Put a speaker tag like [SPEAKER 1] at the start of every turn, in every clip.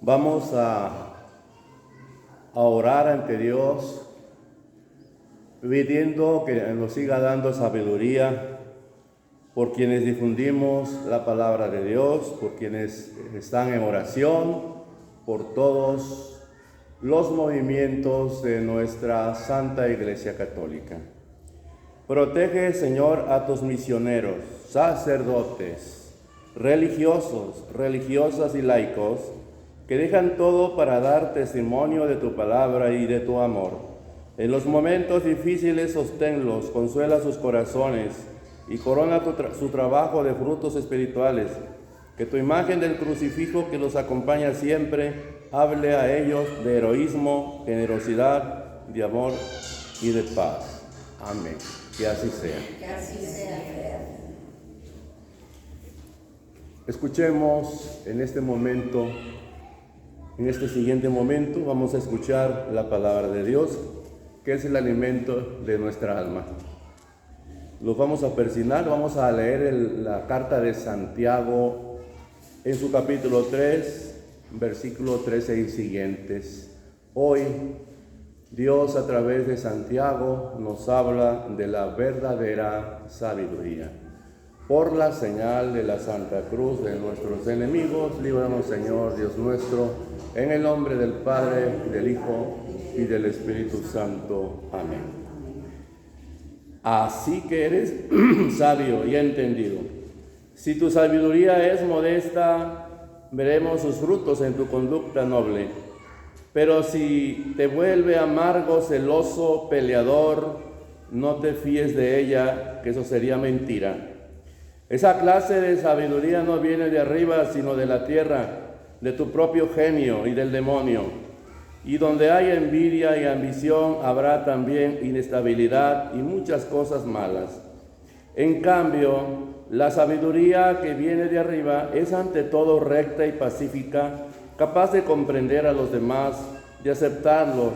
[SPEAKER 1] Vamos a orar ante Dios, pidiendo que nos siga dando sabiduría por quienes difundimos la palabra de Dios, por quienes están en oración, por todos los movimientos de nuestra Santa Iglesia Católica. Protege, Señor, a tus misioneros, sacerdotes, religiosos, religiosas y laicos, que dejan todo para dar testimonio de tu palabra y de tu amor. En los momentos difíciles sosténlos, consuela sus corazones y corona su trabajo de frutos espirituales. Que tu imagen del crucifijo que los acompaña siempre hable a ellos de heroísmo, generosidad, de amor y de paz. Amén. Que así sea.
[SPEAKER 2] Que así sea.
[SPEAKER 1] Escuchemos en este momento. En este siguiente momento vamos a escuchar la palabra de Dios, que es el alimento de nuestra alma. Los vamos a persignar, vamos a leer la carta de Santiago en su capítulo 3, versículo 13 y siguientes. Hoy Dios a través de Santiago nos habla de la verdadera sabiduría. Por la señal de la Santa Cruz de nuestros enemigos, líbranos, Señor Dios nuestro, en el nombre del Padre, del Hijo y del Espíritu Santo. Amén. Así que eres sabio y entendido. Si tu sabiduría es modesta, veremos sus frutos en tu conducta noble. Pero si te vuelve amargo, celoso, peleador, no te fíes de ella, que eso sería mentira. Esa clase de sabiduría no viene de arriba, sino de la tierra, de tu propio genio y del demonio. Y donde hay envidia y ambición, habrá también inestabilidad y muchas cosas malas. En cambio, la sabiduría que viene de arriba es ante todo recta y pacífica, capaz de comprender a los demás, de aceptarlos,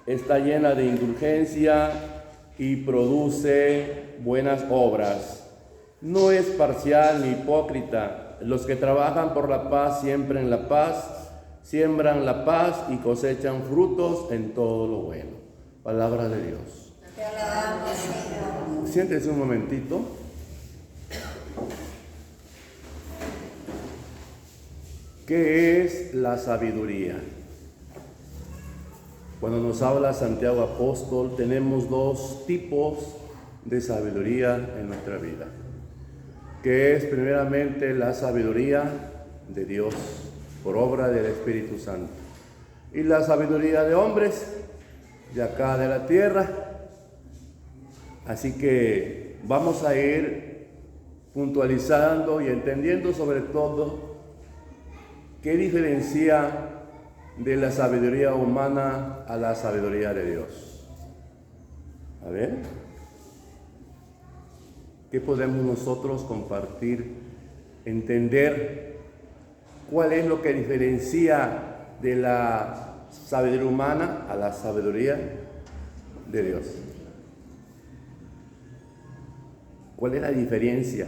[SPEAKER 1] está llena de indulgencia y produce buenas obras. No es parcial ni hipócrita. Los que trabajan por la paz siembran la paz, siembran la paz y cosechan frutos en todo lo bueno. Palabra de Dios.
[SPEAKER 2] Te alabamos, Señor.
[SPEAKER 1] Siéntese un momentito. ¿Qué es la sabiduría? Cuando nos habla Santiago Apóstol, tenemos dos tipos de sabiduría en nuestra vida. Que es primeramente la sabiduría de Dios, por obra del Espíritu Santo. Y la sabiduría de hombres, de acá de la tierra. Así que vamos a ir puntualizando y entendiendo sobre todo qué diferencia de la sabiduría humana a la sabiduría de Dios. A ver. ¿Qué podemos nosotros compartir, entender cuál es lo que diferencia de la sabiduría humana a la sabiduría de Dios? ¿Cuál es la diferencia?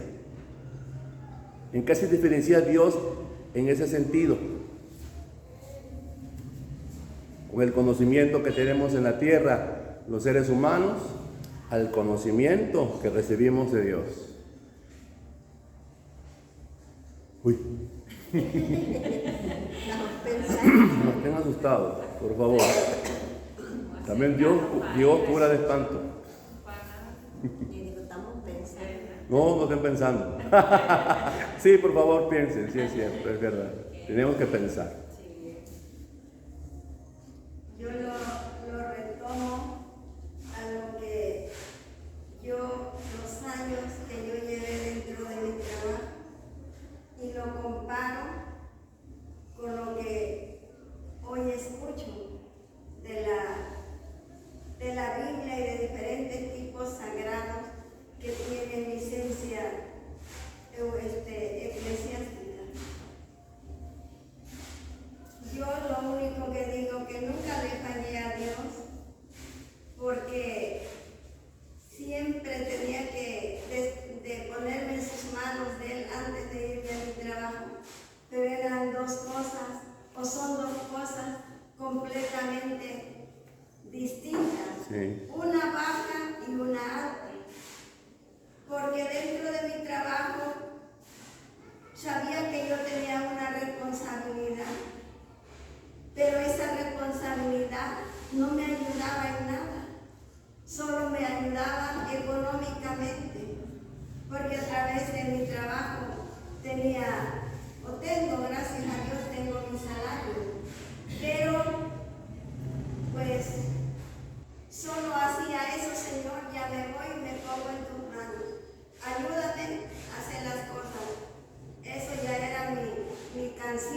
[SPEAKER 1] ¿En qué se diferencia Dios en ese sentido? Con el conocimiento que tenemos en la tierra, los seres humanos, al conocimiento que recibimos de Dios. Uy. No estén asustados, por favor. También Dios cura de espanto. No estén pensando. Sí, por favor, piensen, sí es cierto, es verdad. Tenemos que pensar.
[SPEAKER 3] Yo lo retomo a lo que los años que yo llevé dentro de mi trabajo y lo comparo con lo que hoy escucho de la Biblia y de diferentes tipos sagrados que tienen licencia eclesiástica. Yo lo único que digo que nunca le fallé a Dios, porque siempre tenía que de ponerme en sus manos de Él antes de irme a mi trabajo. Pero eran dos cosas, o son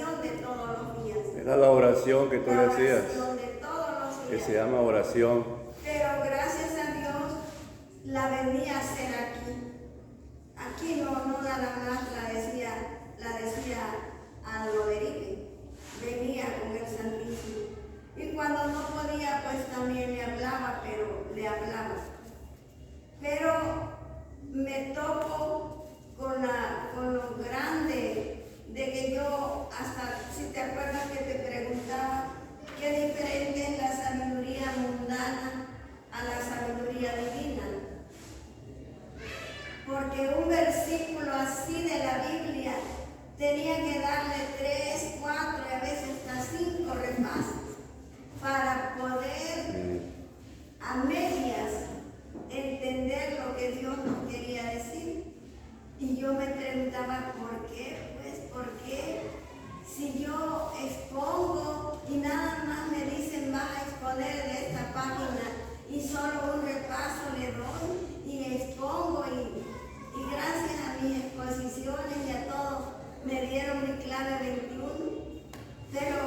[SPEAKER 3] oración de todos los días.
[SPEAKER 1] Era la oración que tú
[SPEAKER 3] La
[SPEAKER 1] decías,
[SPEAKER 3] oración de todos los
[SPEAKER 1] que
[SPEAKER 3] días.
[SPEAKER 1] se llama oración.
[SPEAKER 3] Pero gracias a Dios la venía a hacer aquí. Aquí no nada más la decía a Loberique. Venía con el Santísimo. Y cuando no podía, pues también le hablaba, pero le hablaba. Pero me topo con lo grande de que yo, hasta si te acuerdas que te preguntaba, qué diferente es la sabiduría mundana a la sabiduría divina. Porque un versículo así de la Biblia tenía que darle 3, 4 y a veces hasta 5 repasos para poder a medias entender lo que Dios nos quería decir. Y yo me preguntaba, ¿por qué? Pues, ¿por qué? Si yo expongo y nada más me dicen, vas a exponer de esta página y solo un repaso le doy y expongo y gracias a mis exposiciones y a todo me dieron mi clave 21, pero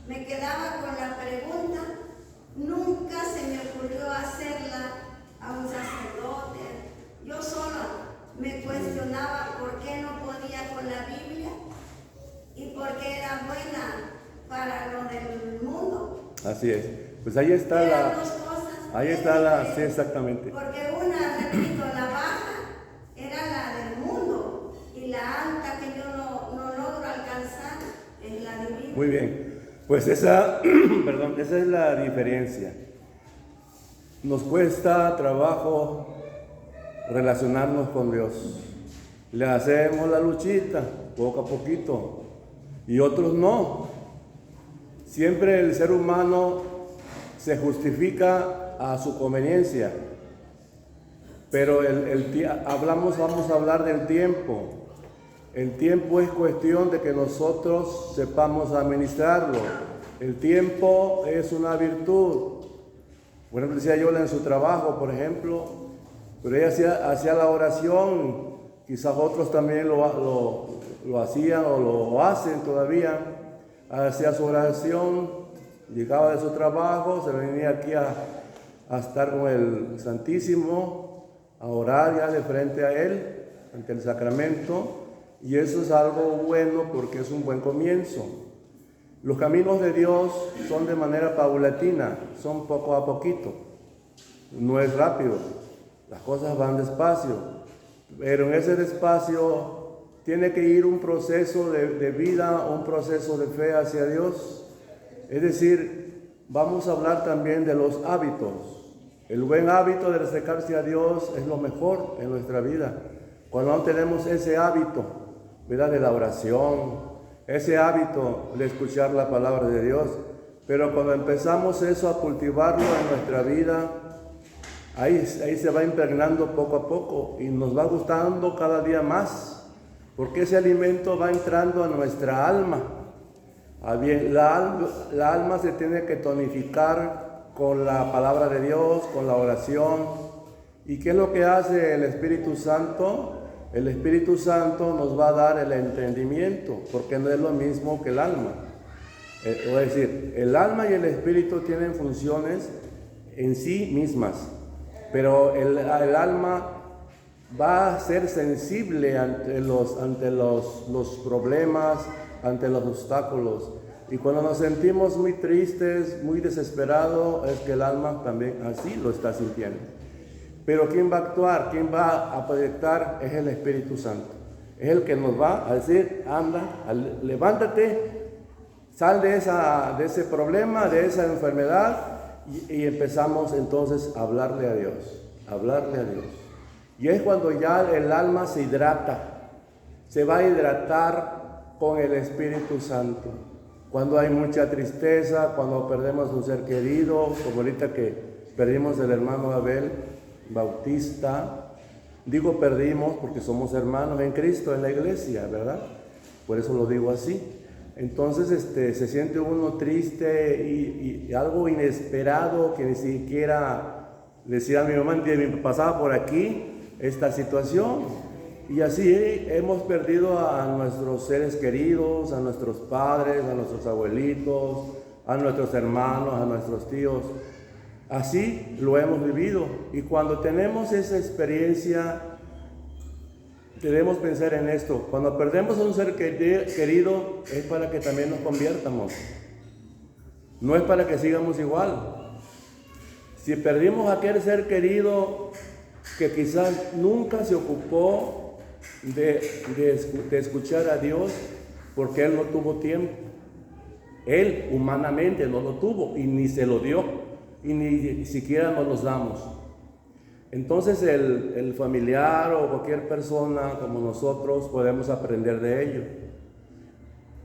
[SPEAKER 3] me quedaba con la pregunta, nunca se me ocurrió hacerla a un sacerdote. Yo sola me cuestionaba por qué no podía con la Biblia y por qué era buena para lo del mundo.
[SPEAKER 1] Así es. Pues ahí está
[SPEAKER 3] Eran dos cosas.
[SPEAKER 1] Ahí está la, sí, exactamente.
[SPEAKER 3] Porque una, repito, la baja era la del mundo y la alta que yo no logro alcanzar es la divina.
[SPEAKER 1] Muy bien. Pues esa, perdón, esa es la diferencia. Nos cuesta trabajo relacionarnos con Dios. Le hacemos la luchita, poco a poquito, y otros no. Siempre el ser humano se justifica a su conveniencia, pero vamos a hablar del tiempo. El tiempo es cuestión de que nosotros sepamos administrarlo. El tiempo es una virtud. Por ejemplo, decía Yola en su trabajo, por ejemplo, pero ella hacía la oración, quizás otros también lo hacían o lo hacen todavía. Hacía su oración, llegaba de su trabajo, se venía aquí a estar con el Santísimo, a orar ya de frente a Él, ante el sacramento. Y eso es algo bueno porque es un buen comienzo. Los caminos de Dios son de manera paulatina, son poco a poquito. No es rápido, las cosas van despacio. Pero en ese despacio tiene que ir un proceso de vida, un proceso de fe hacia Dios. Es decir, vamos a hablar también de los hábitos. El buen hábito de acercarse a Dios es lo mejor en nuestra vida. Cuando no tenemos ese hábito, ¿verdad?, de la oración, ese hábito de escuchar la palabra de Dios, pero cuando empezamos eso a cultivarlo en nuestra vida, ahí se va impregnando poco a poco y nos va gustando cada día más, porque ese alimento va entrando a nuestra alma. La alma se tiene que tonificar con la palabra de Dios, con la oración. ¿Y qué es lo que hace el Espíritu Santo? El Espíritu Santo nos va a dar el entendimiento, porque no es lo mismo que el alma. Es decir, el alma y el espíritu tienen funciones en sí mismas, pero el alma va a ser sensible ante los problemas, ante los obstáculos. Y cuando nos sentimos muy tristes, muy desesperados, es que el alma también así lo está sintiendo. Pero ¿quién va a actuar? ¿Quién va a proyectar? Es el Espíritu Santo. Es el que nos va a decir, anda, levántate, sal de ese problema, de esa enfermedad, y empezamos entonces a hablarle a Dios, Y es cuando ya el alma se hidrata, se va a hidratar con el Espíritu Santo. Cuando hay mucha tristeza, cuando perdemos un ser querido, como ahorita que perdimos el hermano Abel Bautista, digo perdimos porque somos hermanos en Cristo, en la iglesia, ¿verdad? Por eso lo digo así. Entonces se siente uno triste y algo inesperado que ni siquiera decía a mi mamá, pasaba por aquí esta situación. Y así hemos perdido a nuestros seres queridos, a nuestros padres, a nuestros abuelitos, a nuestros hermanos, a nuestros tíos. Así lo hemos vivido. Y cuando tenemos esa experiencia, debemos pensar en esto. Cuando perdemos a un ser querido, es para que también nos conviertamos. No es para que sigamos igual. Si perdimos a aquel ser querido que quizás nunca se ocupó de escuchar a Dios, porque él no tuvo tiempo. Él humanamente no lo tuvo y ni se lo dio, y ni siquiera nos los damos. Entonces el familiar o cualquier persona como nosotros podemos aprender de ello.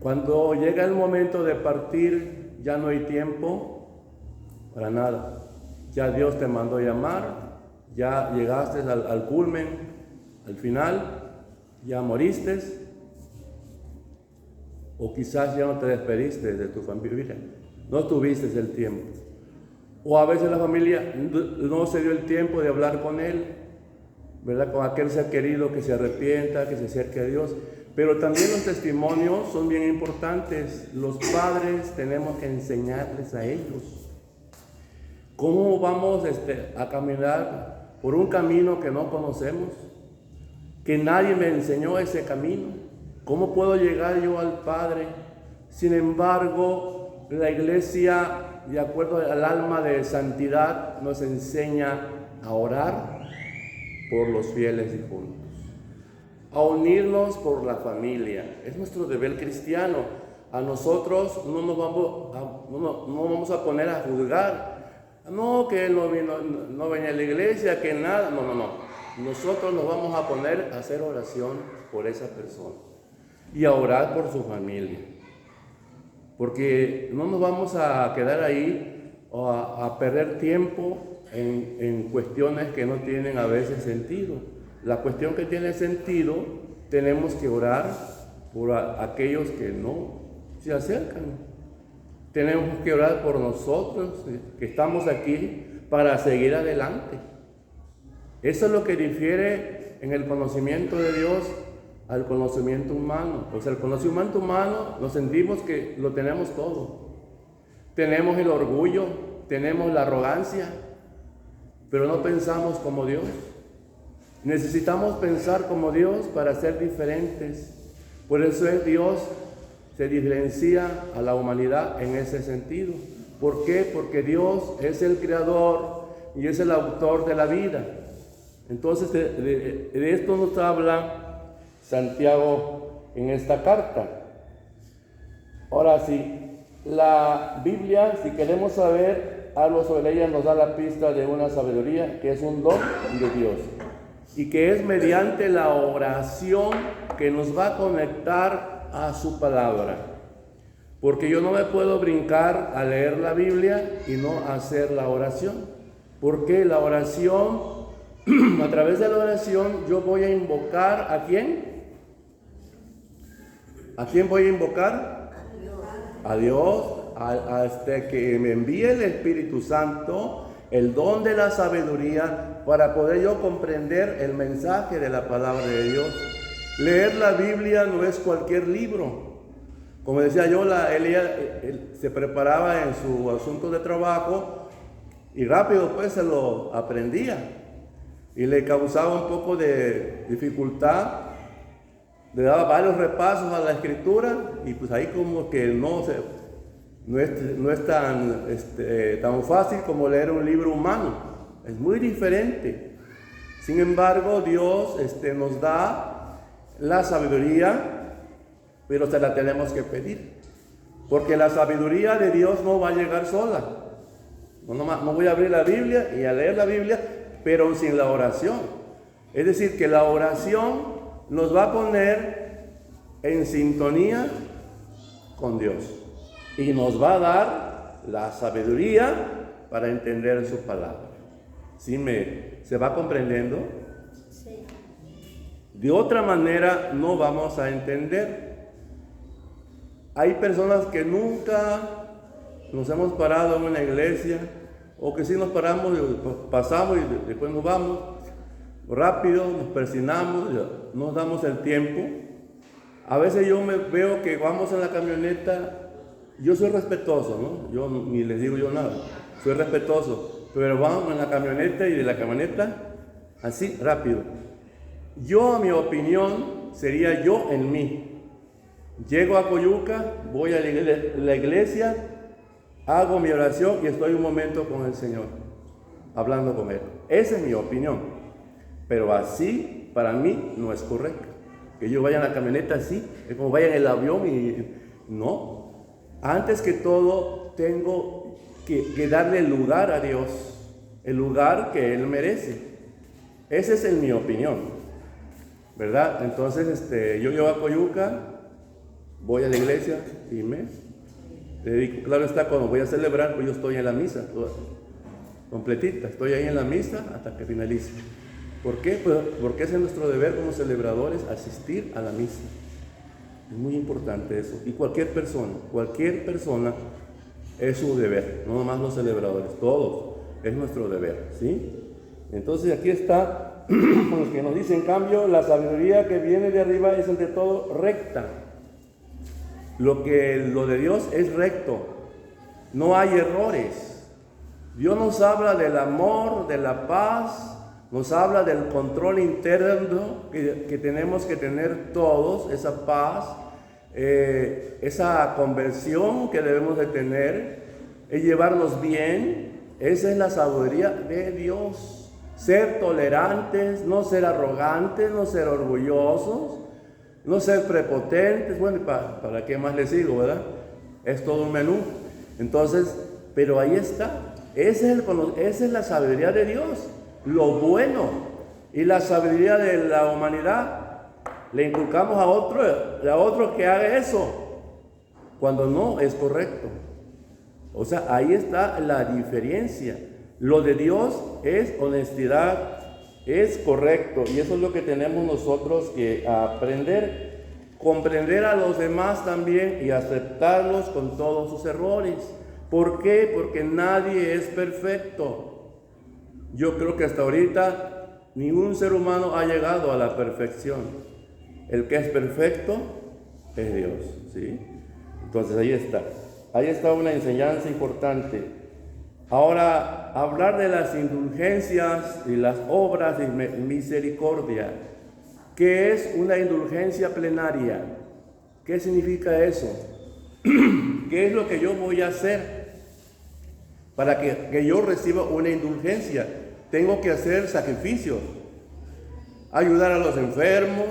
[SPEAKER 1] Cuando llega el momento de partir, ya no hay tiempo para nada. Ya Dios te mandó llamar, ya llegaste al culmen, al final, ya moriste, o quizás ya no te despediste de tu familia, no tuviste el tiempo. O a veces la familia no se dio el tiempo de hablar con él, ¿verdad? Con aquel ser querido que se arrepienta, que se acerque a Dios. Pero también los testimonios son bien importantes. Los padres tenemos que enseñarles a ellos. ¿Cómo vamos a caminar por un camino que no conocemos? Que nadie me enseñó ese camino. ¿Cómo puedo llegar yo al Padre? Sin embargo, la iglesia, de acuerdo al alma de santidad, nos enseña a orar por los fieles difuntos, a unirnos por la familia. Es nuestro deber cristiano. A nosotros no nos vamos a poner a juzgar. No, que él no venía a la iglesia, que nada. No. Nosotros nos vamos a poner a hacer oración por esa persona y a orar por su familia, porque no nos vamos a quedar ahí o a perder tiempo en cuestiones que no tienen a veces sentido. La cuestión que tiene sentido, tenemos que orar por aquellos que no se acercan. Tenemos que orar por nosotros que estamos aquí para seguir adelante. Eso es lo que difiere en el conocimiento de Dios al conocimiento humano. Pues el conocimiento humano nos sentimos que lo tenemos todo. Tenemos el orgullo, tenemos la arrogancia, pero no pensamos como Dios. Necesitamos pensar como Dios para ser diferentes. Por eso Dios se diferencia a la humanidad en ese sentido. ¿Por qué? Porque Dios es el creador y es el autor de la vida. Entonces de esto nos habla Santiago en esta carta. Ahora sí, la Biblia, si queremos saber algo sobre ella, nos da la pista de una sabiduría que es un don de Dios y que es mediante la oración que nos va a conectar a su palabra. Porque yo no me puedo brincar a leer la Biblia y no hacer la oración. Porque la oración, a través de la oración, yo voy a invocar ¿a quién? ¿A quién voy a invocar? A Dios, que me envíe el Espíritu Santo, el don de la sabiduría, para poder yo comprender el mensaje de la palabra de Dios. Leer la Biblia no es cualquier libro. Como decía yo, él se preparaba en su asunto de trabajo y rápido pues se lo aprendía. Y le causaba un poco de dificultad. Le daba varios repasos a la escritura y pues ahí como que no es tan fácil como leer un libro humano. Es muy diferente. Sin embargo, Dios nos da la sabiduría, pero se la tenemos que pedir. Porque la sabiduría de Dios no va a llegar sola. No voy a abrir la Biblia y a leer la Biblia, pero sin la oración. Es decir, que la oración nos va a poner en sintonía con Dios y nos va a dar la sabiduría para entender su palabra. ¿Sí se va comprendiendo?
[SPEAKER 2] Sí.
[SPEAKER 1] De otra manera no vamos a entender. Hay personas que nunca nos hemos parado en una iglesia, o que sí nos paramos, pasamos y después nos vamos. rápido, nos persinamos, nos damos el tiempo. A veces yo me veo que vamos en la camioneta, yo soy respetuoso, ¿no? Yo ni les digo yo nada, soy respetuoso, pero vamos en la camioneta y de la camioneta, así, rápido. Yo, a mi opinión, sería yo en mí. Llego a Coyuca, voy a la iglesia, hago mi oración y estoy un momento con el Señor, hablando con Él. Esa es mi opinión, pero así para mí no es correcto. Que yo vaya en la camioneta así, es como vaya en el avión y no. Antes que todo tengo que darle el lugar a Dios, el lugar que Él merece. Esa es mi opinión, ¿verdad? Entonces yo llego a Coyuca, voy a la iglesia y me dedico. Claro está, cuando voy a celebrar, pues yo estoy en la misa, toda, completita, estoy ahí en la misa hasta que finalice. ¿Por qué? Pues porque ese es nuestro deber como celebradores, asistir a la misa. Es muy importante eso. Y cualquier persona es su deber, no nomás los celebradores, todos, es nuestro deber, ¿sí? Entonces aquí está lo que nos dice, en cambio, la sabiduría que viene de arriba es ante todo recta. Lo de Dios es recto, no hay errores. Dios nos habla del amor, de la paz, nos habla del control interno que tenemos que tener todos, esa paz, esa conversión que debemos de tener, es llevarnos bien. Esa es la sabiduría de Dios. Ser tolerantes, no ser arrogantes, no ser orgullosos, no ser prepotentes. Bueno, ¿para qué más les digo, verdad? Es todo un menú. Entonces, pero ahí está. Esa es la sabiduría de Dios. Lo bueno. Y la sabiduría de la humanidad le inculcamos a otro que haga eso, cuando no es correcto. O sea, ahí está la diferencia. Lo de Dios es honestidad, es correcto, y eso es lo que tenemos nosotros que aprender, comprender a los demás también y aceptarlos con todos sus errores. ¿Por qué? Porque nadie es perfecto. Yo creo que hasta ahorita ningún ser humano ha llegado a la perfección. El que es perfecto es Dios, ¿sí? Entonces ahí está una enseñanza importante. Ahora, hablar de las indulgencias y las obras de misericordia. ¿Qué es una indulgencia plenaria? ¿Qué significa eso? ¿Qué es lo que yo voy a hacer para que yo reciba una indulgencia? Tengo que hacer sacrificios, ayudar a los enfermos,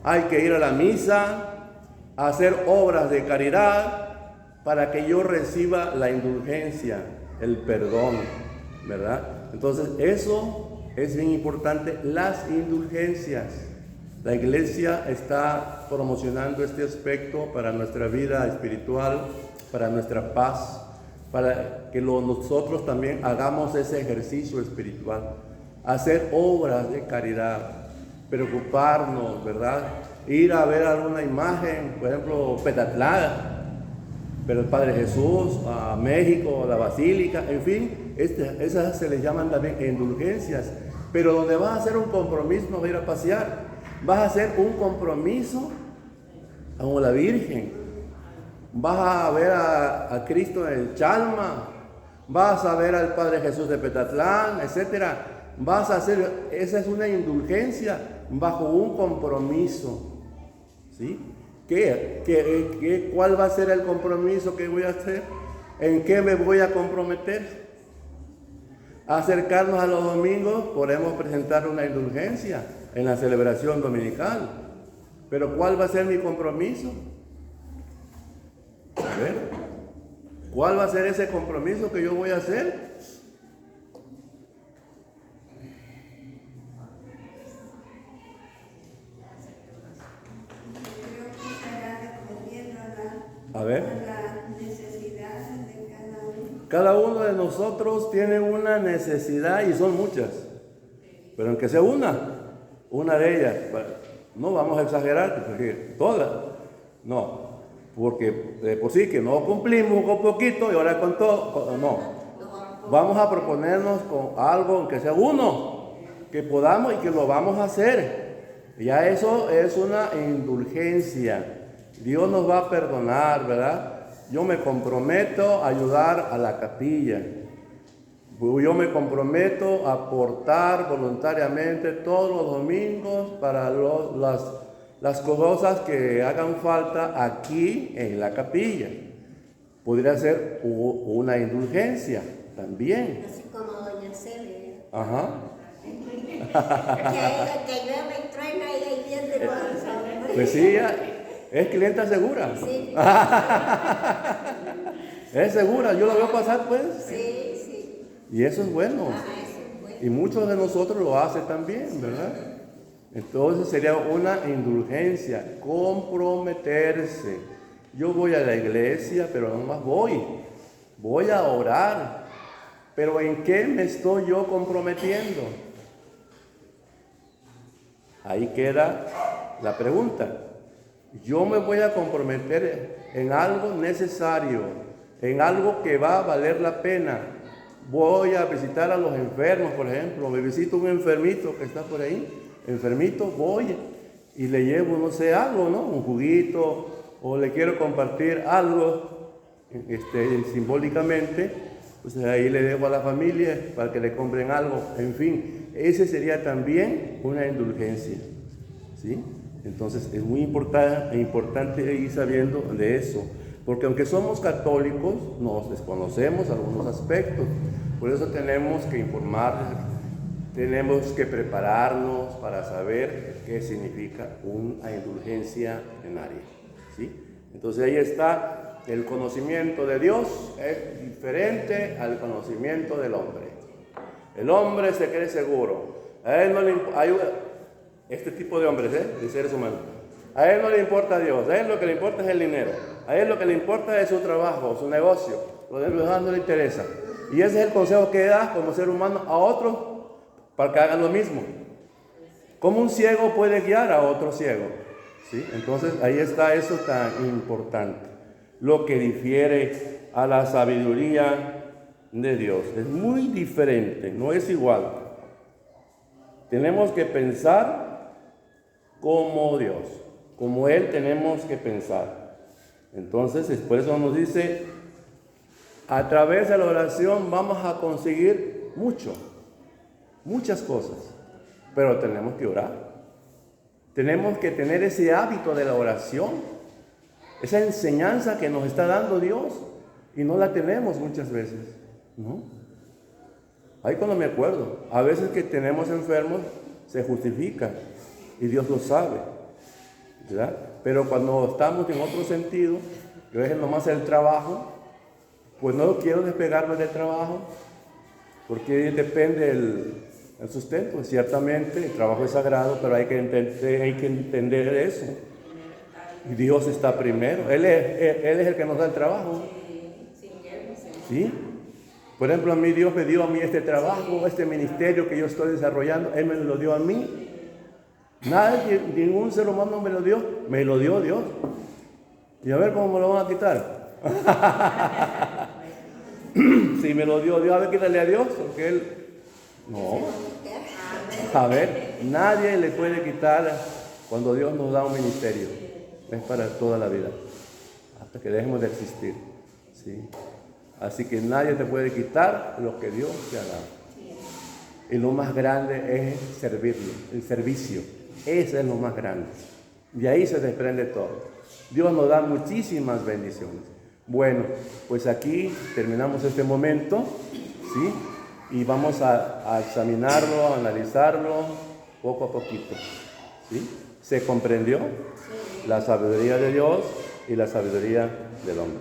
[SPEAKER 1] hay que ir a la misa, hacer obras de caridad, para que yo reciba la indulgencia, el perdón, ¿verdad? Entonces, eso es bien importante, las indulgencias. La iglesia está promocionando este aspecto para nuestra vida espiritual, para nuestra paz, para que nosotros también hagamos ese ejercicio espiritual, hacer obras de caridad, preocuparnos, ¿verdad? Ir a ver alguna imagen, por ejemplo, Petatlán, pero el Padre Jesús, a México, la Basílica, en fin, esas se les llaman también indulgencias. Pero donde vas a hacer un compromiso, no vas a ir a pasear, vas a hacer un compromiso con la Virgen, vas a ver a Cristo en el Chalma, vas a ver al Padre Jesús de Petatlán, etcétera. Vas a hacer, esa es una indulgencia bajo un compromiso, ¿sí? ¿Cuál va a ser el compromiso que voy a hacer? ¿En qué me voy a comprometer? Acercarnos a los domingos, podemos presentar una indulgencia en la celebración dominical. Pero ¿cuál va a ser mi compromiso? A ver, ¿cuál va a ser ese compromiso que yo voy a hacer? A ver.
[SPEAKER 3] Las necesidades de cada uno.
[SPEAKER 1] Cada uno de nosotros tiene una necesidad y son muchas. Pero aunque sea una de ellas, no vamos a exagerar, porque todas, no. Porque por sí que no cumplimos con poquito y ahora con todo, no. Vamos a proponernos con algo, aunque sea uno, que podamos y que lo vamos a hacer. Ya eso es una indulgencia. Dios nos va a perdonar, ¿verdad? Yo me comprometo a ayudar a la capilla. Yo me comprometo a aportar voluntariamente todos los domingos para las cosas que hagan falta aquí en la capilla. Podría ser una indulgencia también.
[SPEAKER 2] Así como doña Celia.
[SPEAKER 1] Ajá.
[SPEAKER 2] Que llueve y truena y ahí viene con el sol.
[SPEAKER 1] Pues sí, es clienta segura.
[SPEAKER 2] Sí.
[SPEAKER 1] Es segura, yo la veo pasar pues.
[SPEAKER 2] Sí, sí.
[SPEAKER 1] Y eso es bueno.
[SPEAKER 2] Ah, eso es bueno.
[SPEAKER 1] Y muchos de nosotros lo hacen también, ¿verdad? Entonces sería una indulgencia, comprometerse. Yo voy a la iglesia, pero no más voy a orar. Pero ¿en qué me estoy yo comprometiendo? Ahí queda la pregunta. Yo me voy a comprometer en algo necesario, en algo que va a valer la pena. Voy a visitar a los enfermos, por ejemplo. Me visito un enfermito que está por ahí. Enfermito, voy y le llevo, no sé, algo, ¿no? Un juguito, o le quiero compartir algo simbólicamente. Pues ahí le debo a la familia para que le compren algo. En fin, ese sería también una indulgencia, ¿sí? Entonces es muy importante ir sabiendo de eso, porque aunque somos católicos, nos desconocemos algunos aspectos. Por eso tenemos que informarnos, tenemos que prepararnos para saber qué significa una indulgencia plenaria, ¿sí? Entonces ahí está. El conocimiento de Dios es diferente al conocimiento del hombre. El hombre se cree seguro. A él no le hay este tipo de hombres, de seres humanos. A él no le importa Dios. A él lo que le importa es el dinero. A él lo que le importa es su trabajo, su negocio. Lo demás no le interesa. Y ese es el consejo que da como ser humano a otros para que hagan lo mismo. ¿Cómo un ciego puede guiar a otro ciego? ¿Sí? Entonces ahí está eso tan importante. Lo que difiere a la sabiduría de Dios. Es muy diferente, no es igual. Tenemos que pensar como Dios, como Él tenemos que pensar. Entonces, por eso nos dice, a través de la oración vamos a conseguir muchas cosas, pero tenemos que orar. Tenemos que tener ese hábito de la oración. Esa enseñanza que nos está dando Dios y no la tenemos muchas veces, ¿no? Ahí cuando me acuerdo, a veces que tenemos enfermos se justifica y Dios lo sabe, ¿verdad? Pero cuando estamos en otro sentido, que es nomás el trabajo, pues no quiero despegarme del trabajo porque depende el sustento. Ciertamente el trabajo es sagrado, pero hay que entender eso. Y Dios está primero. Él es el que nos da el trabajo. ¿Sí? Por ejemplo, a mí Dios me dio a mí este trabajo, este ministerio que yo estoy desarrollando. Él me lo dio a mí. Nadie, ningún ser humano me lo dio Dios. Y a ver cómo me lo van a quitar. Si me lo dio Dios, a ver, quítale a Dios, porque Él... No. A ver, nadie le puede quitar cuando Dios nos da un ministerio. Es para toda la vida, hasta que dejemos de existir, ¿sí? Así que nadie te puede quitar lo que Dios te ha dado. Y lo más grande es servirlo, el servicio. Ese es lo más grande. De ahí se desprende todo. Dios nos da muchísimas bendiciones. Bueno, pues aquí terminamos este momento, ¿sí? Y vamos a examinarlo, a analizarlo poco a poquito, ¿sí? ¿Se comprendió? La sabiduría de Dios y la sabiduría del hombre.